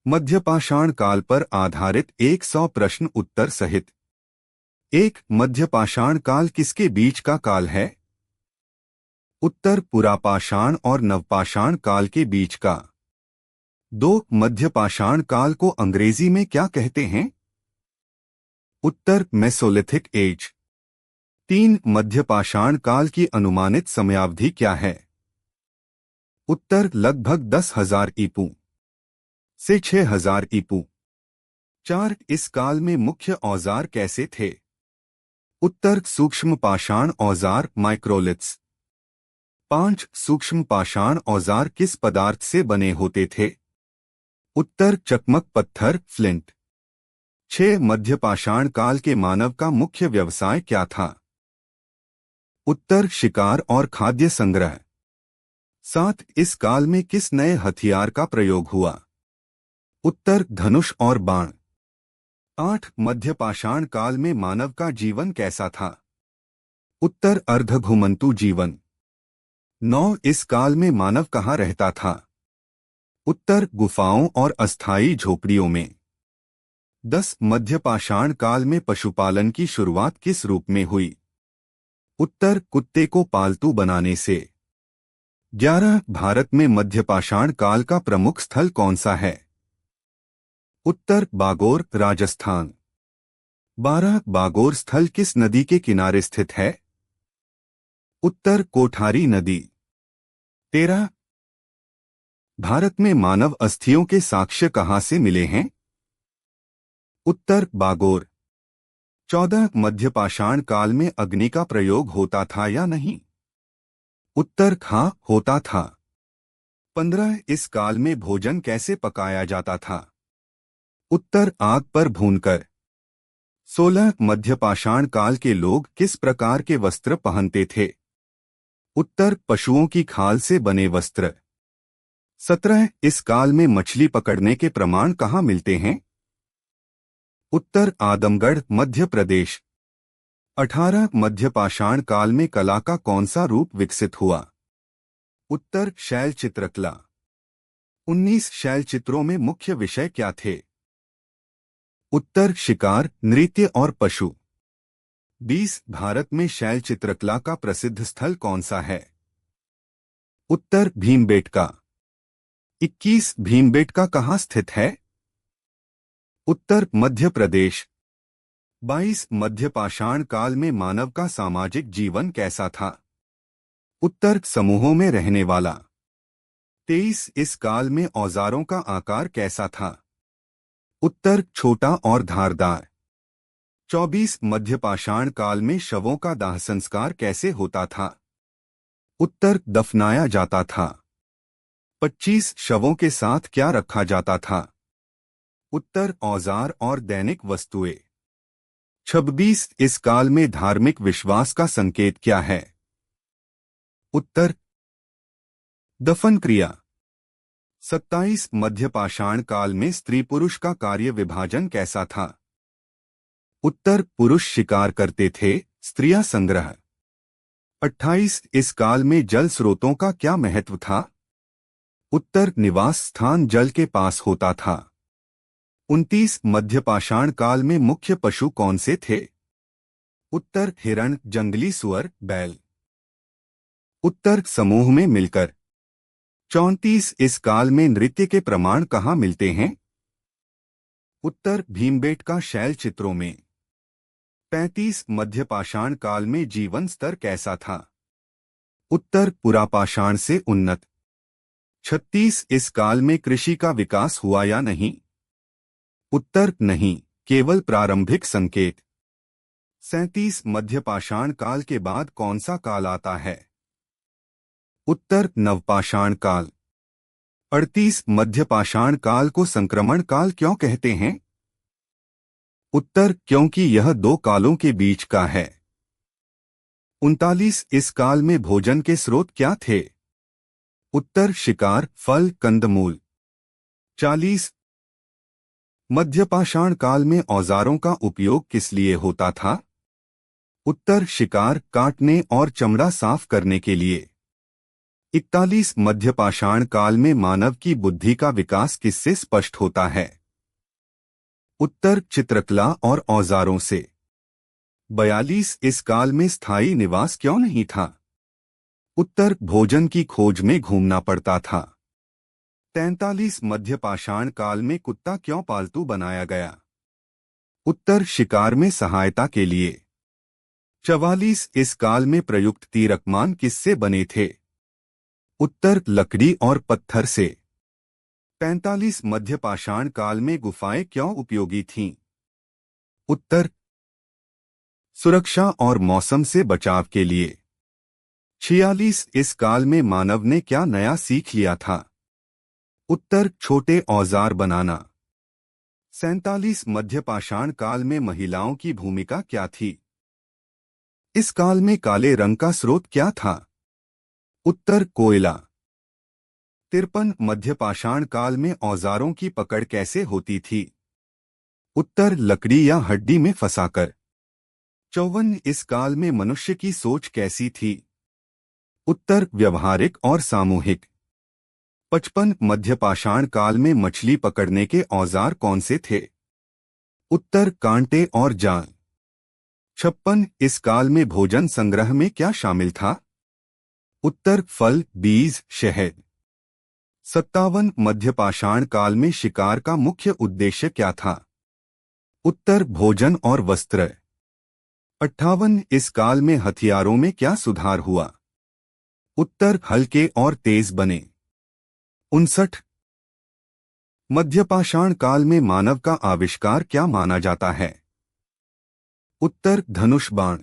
मध्यपाषाण काल पर आधारित 100 प्रश्न उत्तर सहित। 1. मध्यपाषाण काल किसके बीच का काल है? उत्तर पुरापाषाण और नवपाषाण काल के बीच का। 2. मध्यपाषाण काल को अंग्रेजी में क्या कहते हैं? उत्तर मेसोलिथिक एज। 3. मध्यपाषाण काल की अनुमानित समयावधि क्या है? उत्तर लगभग 10,000 ईपू से 6,000 ईपू। 4. इस काल में मुख्य औजार कैसे थे? उत्तर सूक्ष्म पाषाण औजार माइक्रोलिथ्स। 5. सूक्ष्म पाषाण औजार किस पदार्थ से बने होते थे? उत्तर चकमक पत्थर फ्लिंट। 6. मध्यपाषाण काल के मानव का मुख्य व्यवसाय क्या था? उत्तर शिकार और खाद्य संग्रह। 7. इस काल में किस नए हथियार का प्रयोग हुआ? उत्तर धनुष और बाण। 8. मध्यपाषाण काल में मानव का जीवन कैसा था? उत्तर अर्धघुमंतु जीवन। 9. इस काल में मानव कहाँ रहता था? उत्तर गुफाओं और अस्थायी झोपड़ियों में। 10. मध्यपाषाण काल में पशुपालन की शुरुआत किस रूप में हुई? उत्तर कुत्ते को पालतू बनाने से। 11. भारत में मध्यपाषाण काल का प्रमुख स्थल कौन सा है? उत्तर बागोर राजस्थान। 12. बागोर स्थल किस नदी के किनारे स्थित है? उत्तर कोठारी नदी। 13. भारत में मानव अस्थियों के साक्ष्य कहाँ से मिले हैं? उत्तर बागोर। 14. मध्यपाषाण काल में अग्नि का प्रयोग होता था या नहीं? उत्तर हाँ होता था। 15. इस काल में भोजन कैसे पकाया जाता था? उत्तर आग पर भूनकर। 16. मध्यपाषाण काल के लोग किस प्रकार के वस्त्र पहनते थे? उत्तर पशुओं की खाल से बने वस्त्र। 17. इस काल में मछली पकड़ने के प्रमाण कहाँ मिलते हैं? उत्तर आदमगढ़ मध्य प्रदेश। 18. मध्यपाषाण काल में कला का कौन सा रूप विकसित हुआ? उत्तर शैल चित्रकला। 19. शैल चित्रों में मुख्य विषय क्या थे? उत्तर शिकार नृत्य और पशु। 20. भारत में शैल चित्रकला का प्रसिद्ध स्थल कौन सा है? उत्तर भीमबेटका। 21. भीमबेटका कहाँ स्थित है? उत्तर मध्य प्रदेश। 22. मध्यपाषाण काल में मानव का सामाजिक जीवन कैसा था? उत्तर समूहों में रहने वाला। 23. इस काल में औजारों का आकार कैसा था? उत्तर छोटा और धारदार। 24. मध्यपाषाण काल में शवों का दाह संस्कार कैसे होता था? उत्तर दफनाया जाता था। 25. शवों के साथ क्या रखा जाता था? उत्तर औजार और दैनिक वस्तुएं। 26. इस काल में धार्मिक विश्वास का संकेत क्या है? उत्तर दफन क्रिया। 27. मध्यपाषाण काल में स्त्री पुरुष का कार्य विभाजन कैसा था? उत्तर पुरुष शिकार करते थे, स्त्रियां संग्रह। 28. इस काल में जल स्रोतों का क्या महत्व था? उत्तर निवास स्थान जल के पास होता था। 29. मध्यपाषाण काल में मुख्य पशु कौन से थे? उत्तर हिरण जंगली सुअर बैल। उत्तर समूह में मिलकर। 34. इस काल में नृत्य के प्रमाण कहाँ मिलते हैं? उत्तर भीमबेटका शैल चित्रों में। 35. मध्यपाषाण काल में जीवन स्तर कैसा था? उत्तर पुरापाषाण से उन्नत। 36. इस काल में कृषि का विकास हुआ या नहीं? उत्तर नहीं, केवल प्रारंभिक संकेत। 37. मध्यपाषाण काल के बाद कौन सा काल आता है? उत्तर नवपाषाण काल। 38. मध्यपाषाण काल को संक्रमण काल क्यों कहते हैं? उत्तर क्योंकि यह दो कालों के बीच का है। 39. इस काल में भोजन के स्रोत क्या थे? उत्तर शिकार फल कंदमूल। 40. मध्यपाषाण काल में औजारों का उपयोग किस लिए होता था? उत्तर शिकार काटने और चमड़ा साफ करने के लिए। 41 मध्यपाषाण काल में मानव की बुद्धि का विकास किससे स्पष्ट होता है? उत्तर चित्रकला और औजारों से। 42 इस काल में स्थायी निवास क्यों नहीं था? उत्तर भोजन की खोज में घूमना पड़ता था। 43 मध्यपाषाण काल में कुत्ता क्यों पालतू बनाया गया? उत्तर शिकार में सहायता के लिए। 44 इस काल में प्रयुक्त तीरकमान किससे बने थे? उत्तर लकड़ी और पत्थर से। 45 मध्यपाषाण काल में गुफाएं क्यों उपयोगी थीं? उत्तर सुरक्षा और मौसम से बचाव के लिए। 46 इस काल में मानव ने क्या नया सीख लिया था? उत्तर छोटे औजार बनाना। 47 मध्यपाषाण काल में महिलाओं की भूमिका क्या थी? इस काल में काले रंग का स्रोत क्या था? उत्तर कोयला। 53 मध्यपाषाण काल में औजारों की पकड़ कैसे होती थी? उत्तर लकड़ी या हड्डी में फंसाकर। 54 इस काल में मनुष्य की सोच कैसी थी? उत्तर व्यवहारिक और सामूहिक। 55 मध्यपाषाण काल में मछली पकड़ने के औजार कौन से थे? उत्तर कांटे और जाल। 56 इस काल में भोजन संग्रह में क्या शामिल था? उत्तर फल, बीज, शहद। 57 मध्यपाषाण काल में शिकार का मुख्य उद्देश्य क्या था? उत्तर भोजन और वस्त्र। 58 इस काल में हथियारों में क्या सुधार हुआ? उत्तर हल्के और तेज बने। 59 मध्यपाषाण काल में मानव का आविष्कार क्या माना जाता है? उत्तर धनुष बाण।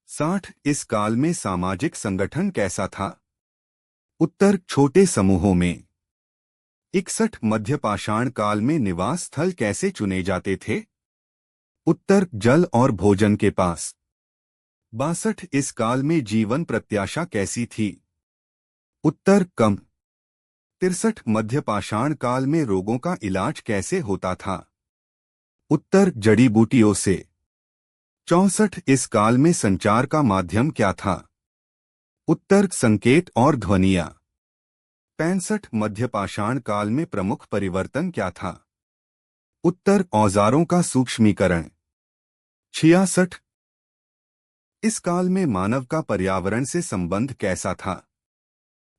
60 इस काल में सामाजिक संगठन कैसा था? उत्तर छोटे समूहों में। 61 मध्यपाषाण काल में निवास स्थल कैसे चुने जाते थे? उत्तर जल और भोजन के पास। 62 इस काल में जीवन प्रत्याशा कैसी थी? उत्तर कम। 63 मध्यपाषाण काल में रोगों का इलाज कैसे होता था? उत्तर जड़ी बूटियों से। 64 इस काल में संचार का माध्यम क्या था? उत्तर संकेत और ध्वनियाँ। 65 मध्यपाषाण काल में प्रमुख परिवर्तन क्या था? उत्तर औजारों का सूक्ष्मीकरण। 66 इस काल में मानव का पर्यावरण से संबंध कैसा था?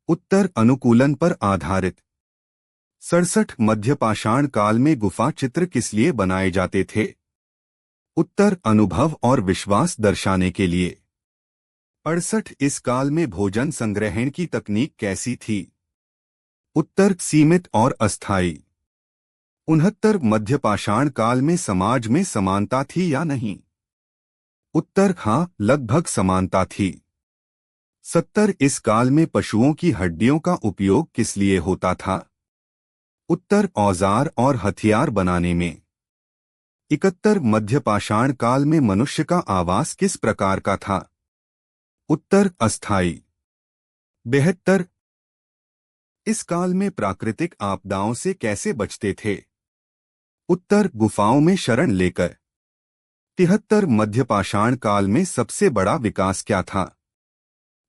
उत्तर अनुकूलन पर आधारित। 67 मध्यपाषाण काल में गुफा चित्र किस लिए बनाए जाते थे? उत्तर अनुभव और विश्वास दर्शाने के लिए। 68 इस काल में भोजन संग्रहण की तकनीक कैसी थी? उत्तर सीमित और अस्थायी। 69 मध्यपाषाण काल में समाज में समानता थी या नहीं? उत्तर हाँ, लगभग समानता थी। 70 इस काल में पशुओं की हड्डियों का उपयोग किस लिए होता था? उत्तर औजार और हथियार बनाने में। 71 मध्यपाषाण काल में मनुष्य का आवास किस प्रकार का था? उत्तर अस्थायी। 72 इस काल में प्राकृतिक आपदाओं से कैसे बचते थे? उत्तर गुफाओं में शरण लेकर। 73 मध्यपाषाण काल में सबसे बड़ा विकास क्या था?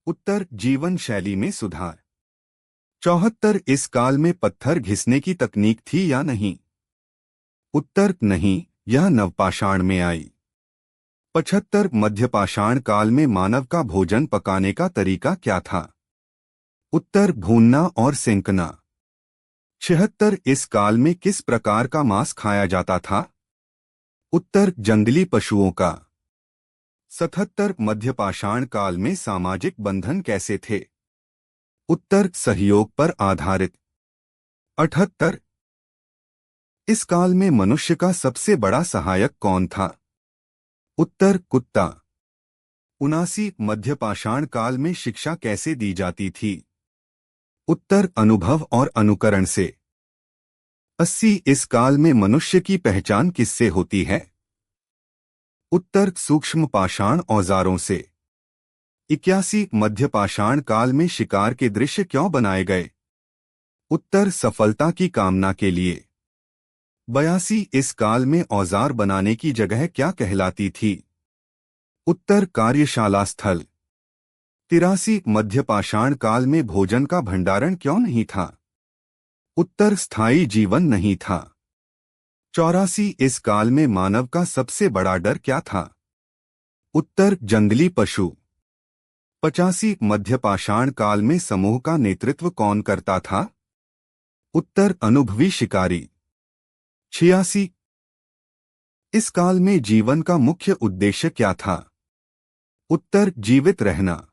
उत्तर जीवन शैली में सुधार। 74 इस काल में पत्थर घिसने की तकनीक थी या नहीं? उत्तर नहीं, यह नवपाषाण में आई। 75 मध्यपाषाण काल में मानव का भोजन पकाने का तरीका क्या था? उत्तर भूनना और सेंकना। 76 इस काल में किस प्रकार का मांस खाया जाता था? उत्तर जंगली पशुओं का। 77 मध्यपाषाण काल में सामाजिक बंधन कैसे थे? उत्तर सहयोग पर आधारित। 78 इस काल में मनुष्य का सबसे बड़ा सहायक कौन था? उत्तर कुत्ता। 79 मध्यपाषाण काल में शिक्षा कैसे दी जाती थी? उत्तर अनुभव और अनुकरण से। 80 इस काल में मनुष्य की पहचान किससे होती है? उत्तर सूक्ष्म पाषाण औजारों से। 81 मध्यपाषाण काल में शिकार के दृश्य क्यों बनाए गए? उत्तर सफलता की कामना के लिए। 82 इस काल में औजार बनाने की जगह क्या कहलाती थी? उत्तर कार्यशाला स्थल। 83 मध्यपाषाण काल में भोजन का भंडारण क्यों नहीं था? उत्तर स्थायी जीवन नहीं था। 84 इस काल में मानव का सबसे बड़ा डर क्या था? उत्तर जंगली पशु। 85 मध्यपाषाण काल में समूह का नेतृत्व कौन करता था? उत्तर अनुभवी शिकारी। 86 इस काल में जीवन का मुख्य उद्देश्य क्या था? उत्तर जीवित रहना।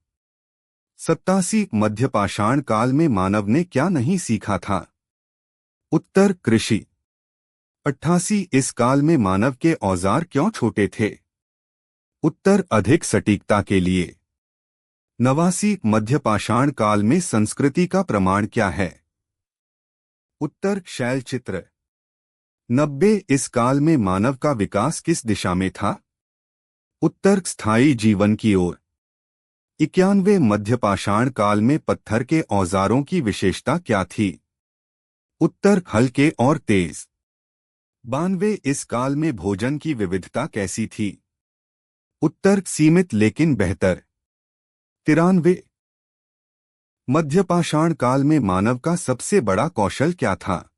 87 मध्यपाषाण काल में मानव ने क्या नहीं सीखा था? उत्तर कृषि। 88 इस काल में मानव के औजार क्यों छोटे थे? उत्तर अधिक सटीकता के लिए। 89 मध्यपाषाण काल में संस्कृति का प्रमाण क्या है? उत्तर शैलचित्र। 90 इस काल में मानव का विकास किस दिशा में था? उत्तर स्थायी जीवन की ओर। 91 मध्यपाषाण काल में पत्थर के औजारों की विशेषता क्या थी? उत्तर हल्के और तेज। 92 इस काल में भोजन की विविधता कैसी थी? उत्तर सीमित लेकिन बेहतर। 93 मध्यपाषाण काल में मानव का सबसे बड़ा कौशल क्या था?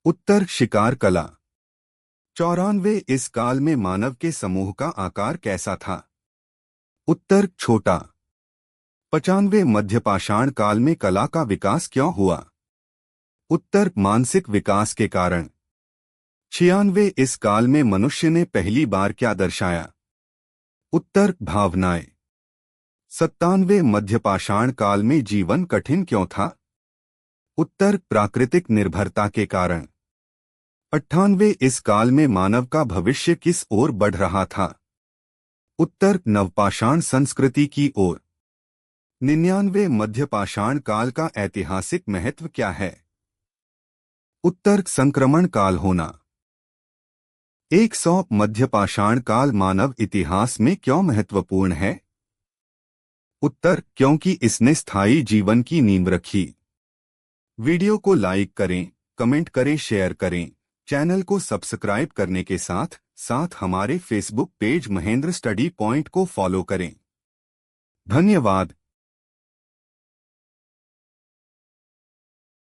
उत्तर शिकार कला। 94 इस काल में मानव के समूह का आकार कैसा था? उत्तर छोटा। 95 मध्यपाषाण काल में कला का विकास क्यों हुआ? उत्तर मानसिक विकास के कारण। 96 इस काल में मनुष्य ने पहली बार क्या दर्शाया? उत्तर भावनाएं। 97 मध्यपाषाण काल में जीवन कठिन क्यों था? उत्तर प्राकृतिक निर्भरता के कारण। 98 इस काल में मानव का भविष्य किस ओर बढ़ रहा था? उत्तर नवपाषाण संस्कृति की ओर। 99 मध्यपाषाण काल का ऐतिहासिक महत्व क्या है? उत्तर संक्रमण काल होना। 100 मध्यपाषाण काल मानव इतिहास में क्यों महत्वपूर्ण है? उत्तर क्योंकि इसने स्थायी जीवन की नींव रखी। वीडियो को लाइक करें, कमेंट करें, शेयर करें। चैनल को सब्सक्राइब करने के साथ साथ हमारे Facebook page Mahendra study point को फॉलो करें। धन्यवाद।